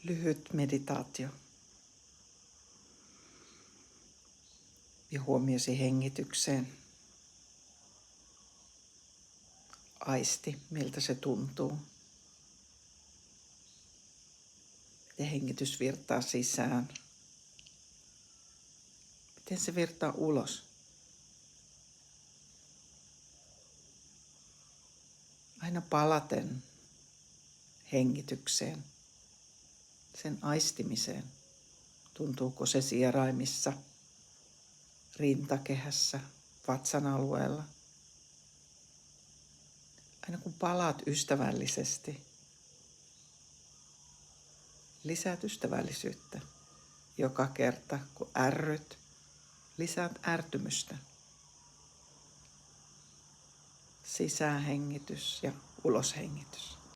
Lyhyt meditaatio. Ja huomiosi hengitykseen. Aisti, miltä se tuntuu. Miten hengitys virtaa sisään. Miten se virtaa ulos. Aina palaten hengitykseen, sen aistimiseen. Tuntuuko se sieraimissa, rintakehässä, vatsan alueella. Aina kun palaat ystävällisesti, lisäät ystävällisyyttä. Joka kerta kun ärryt, lisäät ärtymystä. Sisäänhengitys ja uloshengitys.